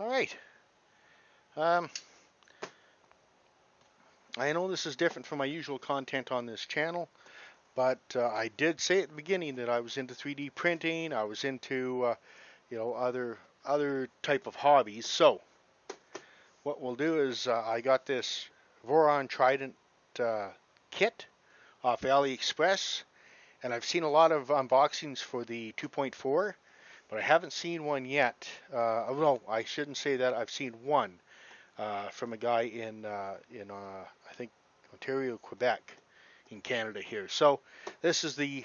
All right. Um, I know this is different from my usual content on this channel, but I did say at the beginning that I was into 3D printing. I was into other type of hobbies. So what we'll do is I got this Voron Trident kit off AliExpress, and I've seen a lot of unboxings for the 2.4, but I haven't seen one yet. No, I shouldn't say that. I've seen one from a guy in I think Ontario, Quebec, in Canada here. So this is the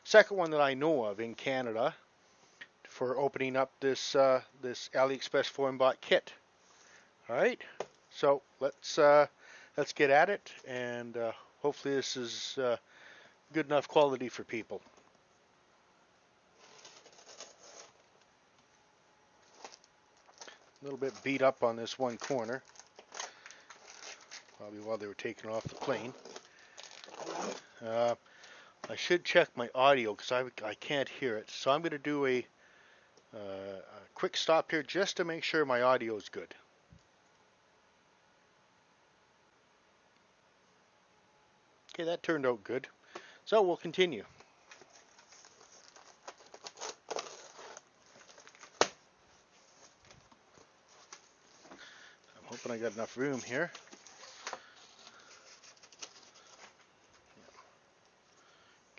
second one that I know of in Canada for opening up this this AliExpress foreign bought kit. All right, so let's get at it, and hopefully this is good enough quality for people. A little bit beat up on this one corner, probably while they were taking off the plane. I should check my audio because I can't hear it, so I'm going to do a quick stop here just to make sure my audio is good. Okay, that turned out good. So we'll continue. I'm hoping I got enough room here.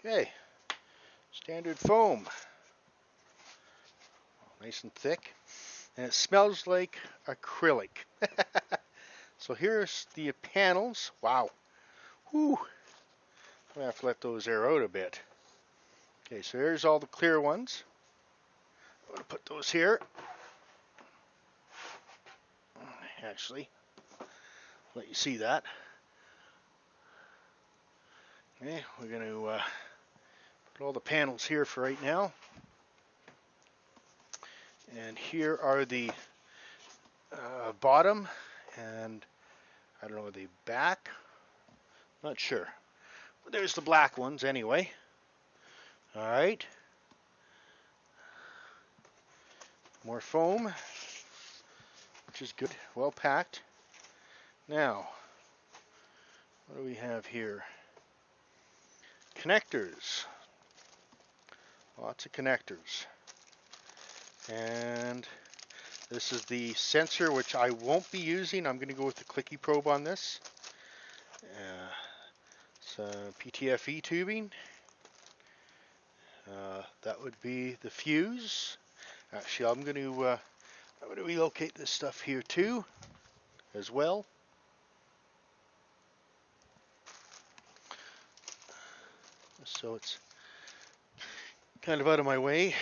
Okay, standard foam. Nice and thick. And it smells like acrylic. So here's the panels. Wow. Whew. I'm going to have to let those air out a bit. Okay, so here's all the clear ones. I'm going to put those here. Actually, let you see that. Okay, we're going to put all the panels here for right now. And here are the bottom and I don't know, the back. Not sure. But there's the black ones anyway. All right. More foam, which is good. Well packed. Now, what do we have here? Connectors. Lots of connectors. And this is the sensor, which I won't be using. I'm going to go with the clicky probe on this. It's PTFE tubing. That would be the fuse. Actually, I'm going to relocate this stuff here too, as well. So it's kind of out of my way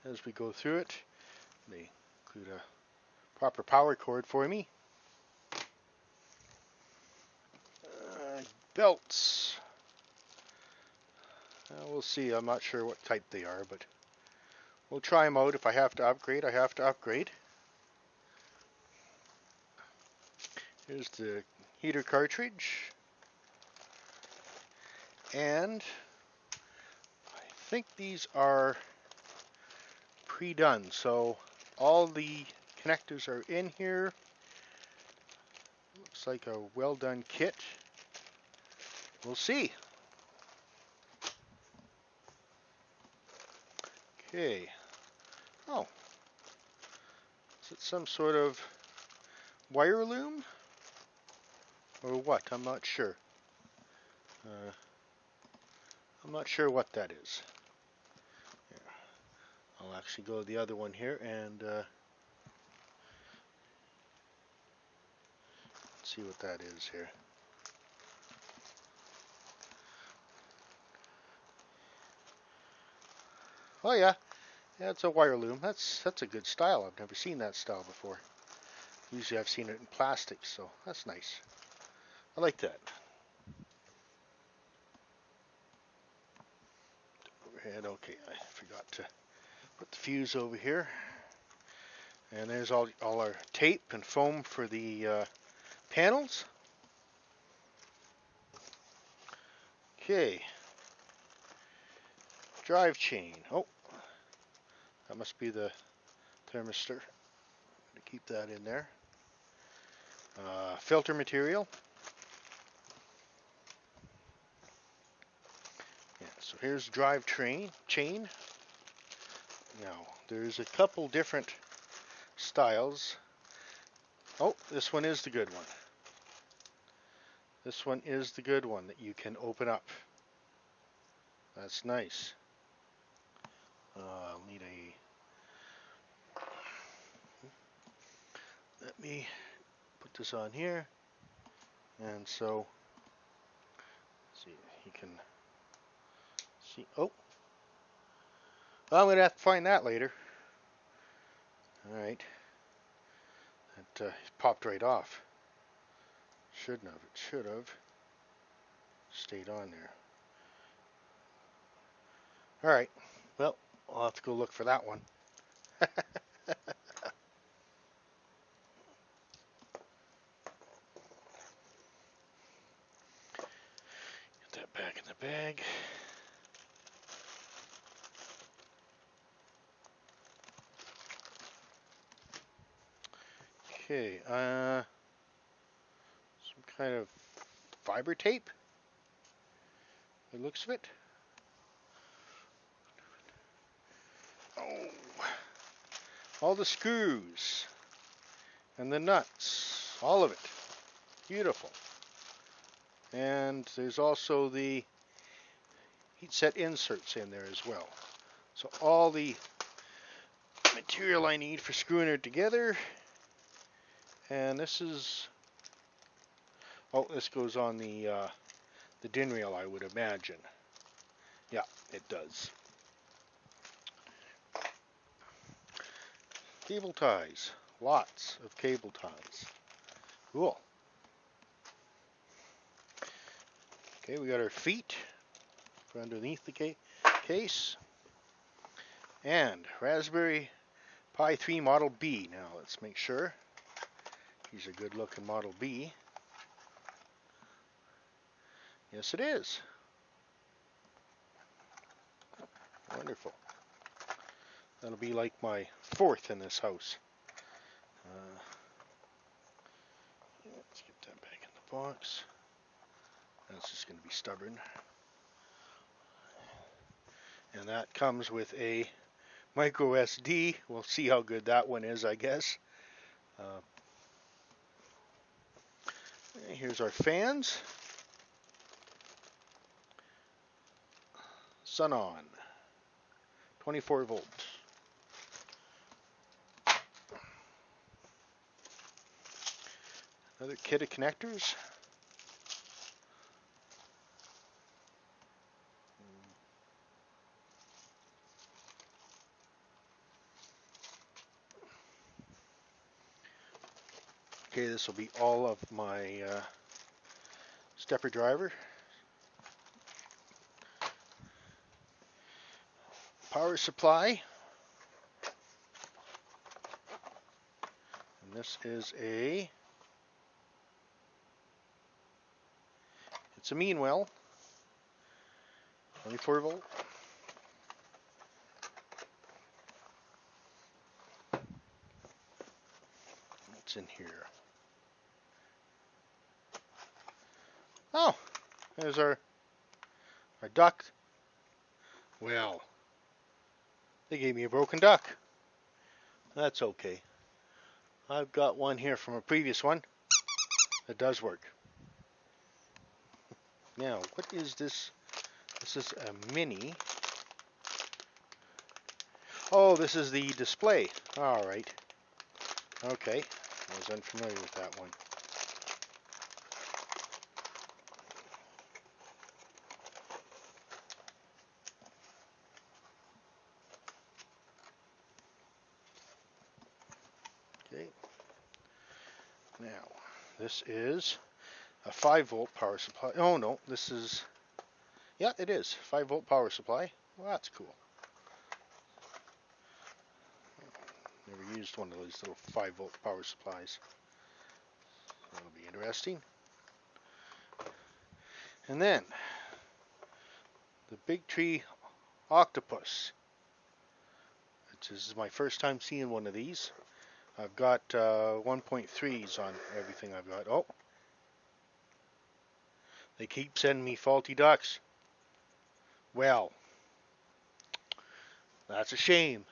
as we go through it. They include a proper power cord for me. Belts. We'll see. I'm not sure what type they are, but we'll try them out. If I have to upgrade, I have to upgrade. Here's the heater cartridge. And I think these are pre-done. So all the connectors are in here. Looks like a well-done kit. We'll see. Okay. Oh. Is it some sort of wire loom? Or what? I'm not sure. I'm not sure what that is. Here. I'll actually go to the other one here and see what that is here. Oh yeah, it's a wire loom. That's a good style. I've never seen that style before. Usually I've seen it in plastic, so that's nice. I like that. Overhead, okay, I forgot to put the fuse over here. And there's all our tape and foam for the panels. Okay. Drive chain. Oh, that must be the thermistor. Keep that in there. Filter material. Yeah, so here's drivetrain chain. Now there's a couple different styles. Oh, this one is the good one. This one is the good one that you can open up. That's nice. I'll need a... Let me put this on here. And so, see, you can see. Oh, well, I'm going to have to find that later. Alright. It popped right off. Shouldn't have. It should have stayed on there. Alright. Well, I'll have to go look for that one. Get that back in the bag. Okay, some kind of fiber tape. It looks of it. Oh, all the screws and the nuts, all of it. Beautiful. And there's also the heat set inserts in there as well. So all the material I need for screwing it together. And this is, oh, this goes on the DIN rail, I would imagine. Yeah, it does. Cable ties, lots of cable ties. Cool. Okay, we got our feet for underneath the case. And Raspberry Pi 3 Model B. Now let's make sure. He's a good looking Model B. Yes, it is. Wonderful. That'll be like my fourth in this house. Let's get that back in the box. That's just going to be stubborn. And that comes with a micro SD. We'll see how good that one is, I guess. Here's our fans. Sun on. 24 volts. Another kit of connectors. Okay, this will be all of my stepper driver. Power supply. And this is it's a Meanwell. 24 volt. What's in here? Oh, there's our duct. Well, they gave me a broken duct. That's okay. I've got one here from a previous one that does work. Now, what is this? This is a mini. Oh, this is the display. All right. Okay. I was unfamiliar with that one. Okay. Now, this is a 5 volt power supply. Oh no, this is, yeah, it is 5 volt power supply. Well, that's cool. Never used one of those little 5 volt power supplies. That'll be interesting. And then the Big Tree Octopus, a This is my first time seeing one of these. I've got 1.3s on everything I've got. Oh, they keep sending me faulty ducts. Well, that's a shame.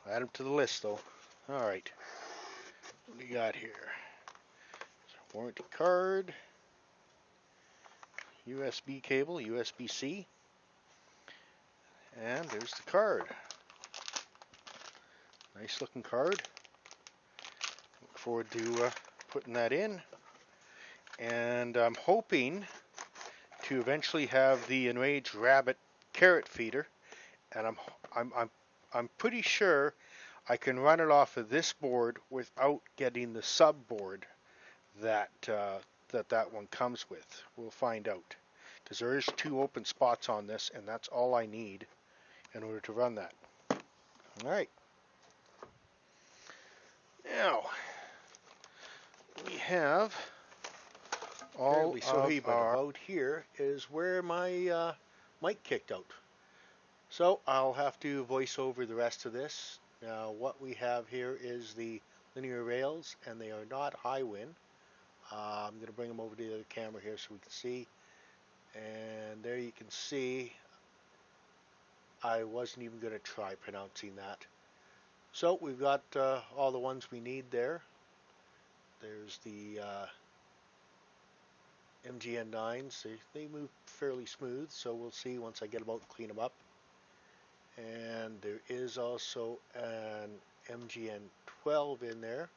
Add them to the list though. Alright, what do we got here? Warranty card, USB cable, USB-C, and there's the card. Nice looking card. Look forward to putting that in. And I'm hoping to eventually have the Enraged Rabbit carrot feeder, and I'm pretty sure I can run it off of this board without getting the sub board that that one comes with. We'll find out, because there is 2 open spots on this, and that's all I need in order to run that. All right. Now we have all of our out here is where my mic kicked out. So I'll have to voice over the rest of this. Now what we have here is the linear rails, and they are not high wind. I'm going to bring them over to the other camera here so we can see. And there you can see, I wasn't even going to try pronouncing that. So we've got all the ones we need there. There's the MGN9s. They move fairly smooth, so we'll see once I get them out and clean them up. And there is also an MGN12 in there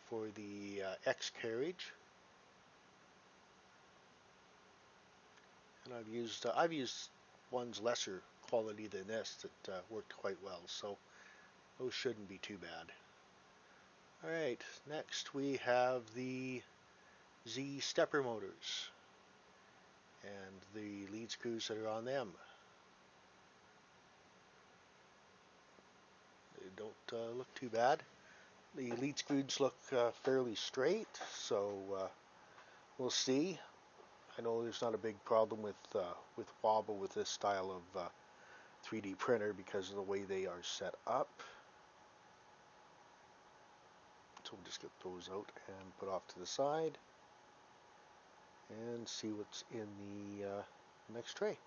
for the X Carriage. And I've used ones lesser quality than this that worked quite well, so those shouldn't be too bad. Alright, next we have the Z stepper motors and the lead screws that are on them. They don't look too bad. The lead screws look fairly straight, so we'll see. I know there's not a big problem with wobble with this style of 3D printer because of the way they are set up. So we'll just get those out and put off to the side and see what's in the next tray.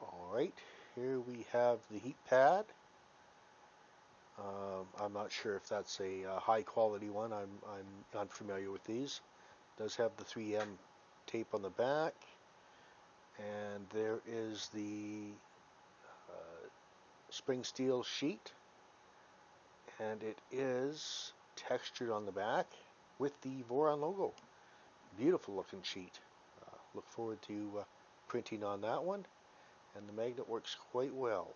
Alright, here we have the heat pad. I'm not sure if that's a high quality one. I'm unfamiliar with these. It does have the 3M tape on the back, and there is the spring steel sheet, and it is textured on the back with the Voron logo. Beautiful looking sheet. Look forward to printing on that one, and the magnet works quite well.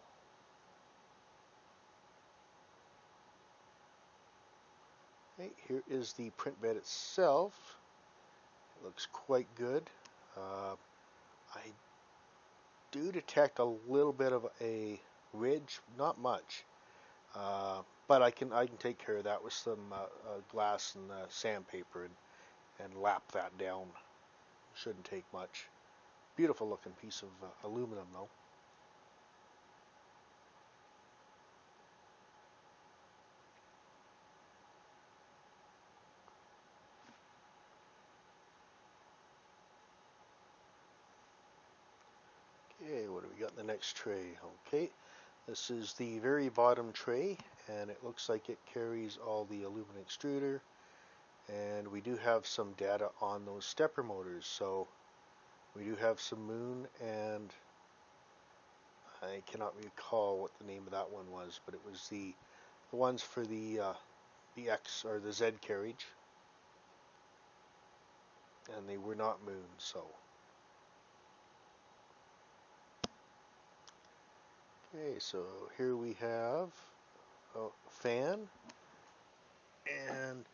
Okay, here is the print bed itself. It looks quite good. I do detect a little bit of a ridge, not much, but I can take care of that with some glass and sandpaper and lap that down. Shouldn't take much. Beautiful looking piece of aluminum though. Okay, what do we got in the next tray? Okay, this is the very bottom tray, and it looks like it carries all the aluminum extruder, and we do have some data on those stepper motors. So we do have some moon, and I cannot recall what the name of that one was, but it was the ones for the X or the Z carriage, and they were not moon. So okay, so here we have a fan, and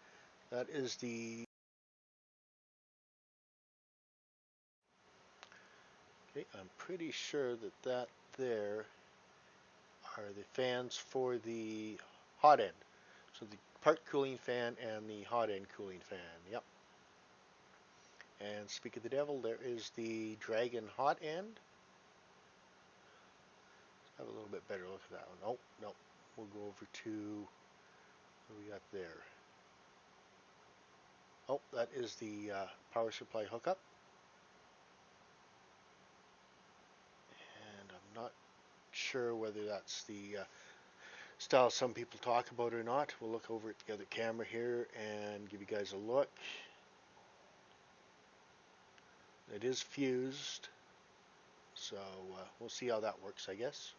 that is the okay, I'm pretty sure that there are the fans for the hot end. So the part cooling fan and the hot end cooling fan. Yep. And speak of the devil, there is the Dragon hot end. Let's have a little bit better look at that one. Oh, no. We'll go over to what we got there. Oh, that is the power supply hookup. And I'm not sure whether that's the style some people talk about or not. We'll look over at the other camera here and give you guys a look. It is fused, so we'll see how that works, I guess.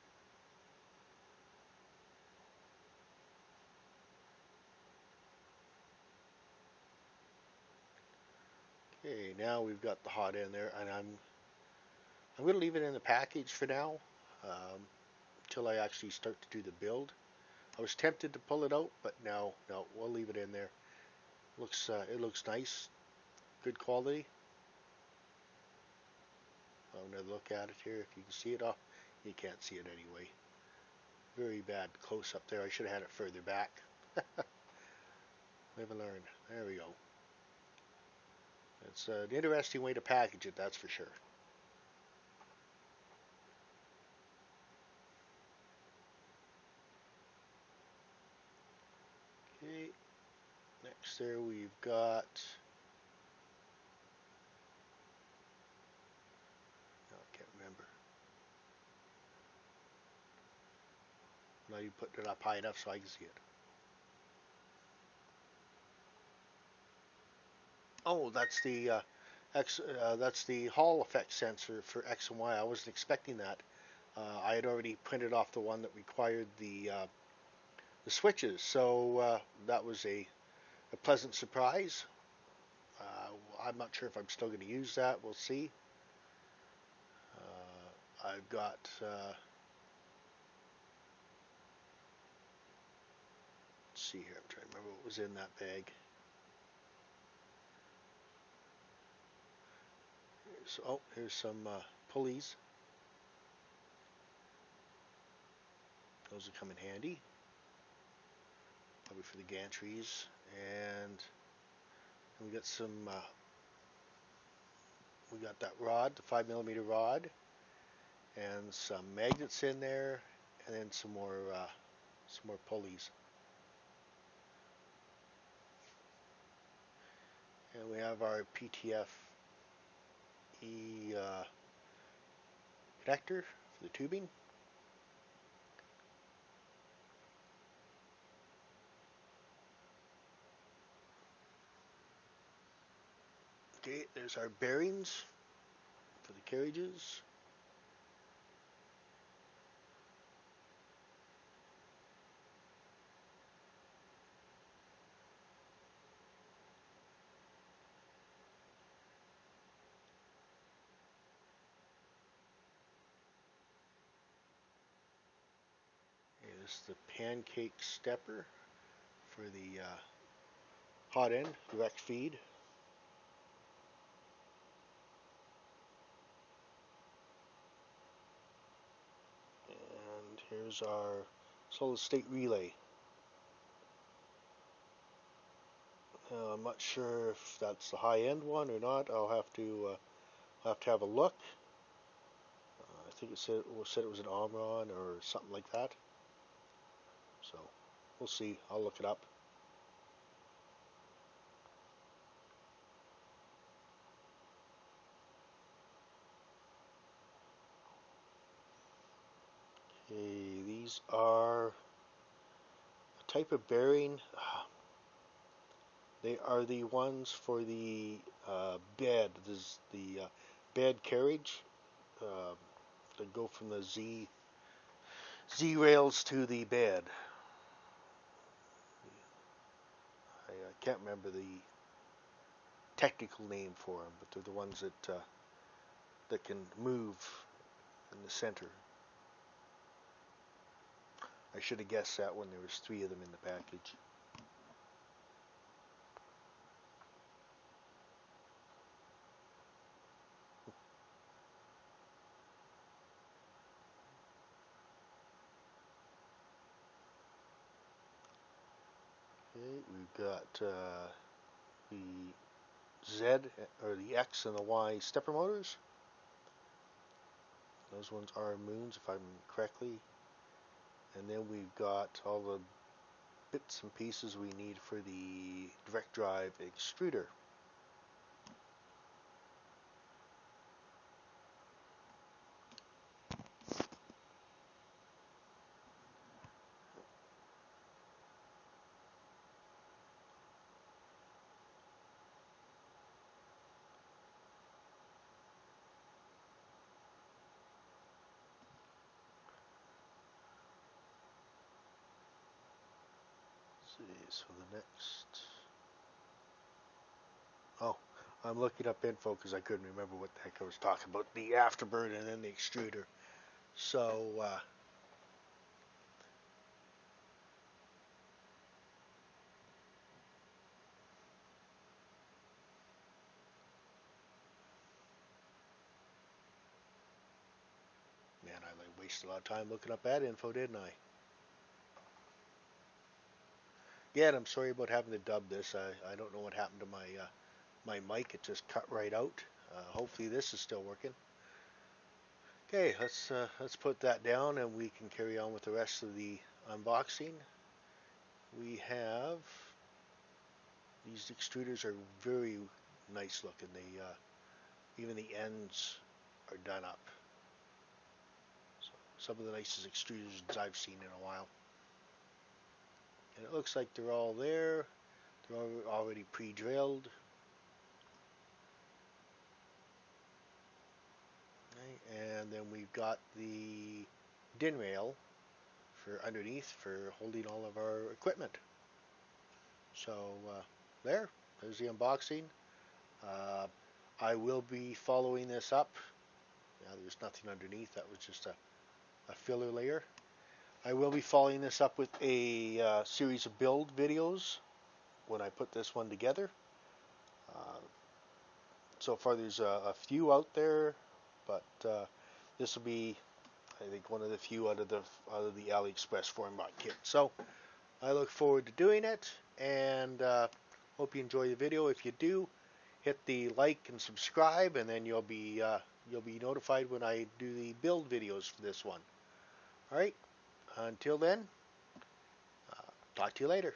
Okay, now we've got the hot end there, and I'm going to leave it in the package for now until I actually start to do the build. I was tempted to pull it out, but no, we'll leave it in there. It looks nice, good quality. I'm going to look at it here if you can see it. Oh, you can't see it anyway. Very bad close up there. I should have had it further back. Live and learn. There we go. It's an interesting way to package it, that's for sure. Okay, next there we've got, no, I can't remember. I'm not even putting it up high enough so I can see it. Oh, that's the Hall effect sensor for X and Y. I wasn't expecting that. I had already printed off the one that required the switches, so that was a pleasant surprise. I'm not sure if I'm still going to use that. We'll see. I've got let's see here. I'm trying to remember what was in that bag. Here's some pulleys. Those will come in handy, probably for the gantries. And we got some. We got that rod, the 5mm rod, and some magnets in there, and then some more pulleys. And we have our PTFE connector for the tubing. Okay, there's our bearings for the carriages. Here's the pancake stepper for the hot end direct feed. And here's our solid state relay. I'm not sure if that's the high end one or not. I'll have to have a look. I think it said it was an Omron or something like that. So we'll see. I'll look it up. Okay, these are a type of bearing. They are the ones for the bed. This is the bed carriage. They go from the Z rails to the bed. I can't remember the technical name for them, but they're the ones that can move in the center. I should have guessed that when there was 3 of them in the package. Okay, we've got the Z or the X and the Y stepper motors. Those ones are moons, if I'm correctly. And then we've got all the bits and pieces we need for the direct drive extruder. So the next, oh, I'm looking up info because I couldn't remember what the heck I was talking about. The afterburn and then the extruder. So, man, I wasted a lot of time looking up that info, didn't I? Again, I'm sorry about having to dub this. I don't know what happened to my mic. It just cut right out. Hopefully this is still working. Okay, let's put that down and we can carry on with the rest of the unboxing. We have these extruders are very nice looking. They even the ends are done up. So some of the nicest extruders I've seen in a while. And it looks like they're all there. They're already pre-drilled. Okay, and then we've got the DIN rail for underneath for holding all of our equipment. So there's the unboxing. I will be following this up. Now there's nothing underneath. That was just a filler layer. I will be following this up with a series of build videos when I put this one together. So far there's a few out there, but this will be, I think, one of the few out of the AliExpress format kit. So I look forward to doing it, and hope you enjoy the video. If you do, hit the like and subscribe, and then you'll be notified when I do the build videos for this one. All right. Until then, talk to you later.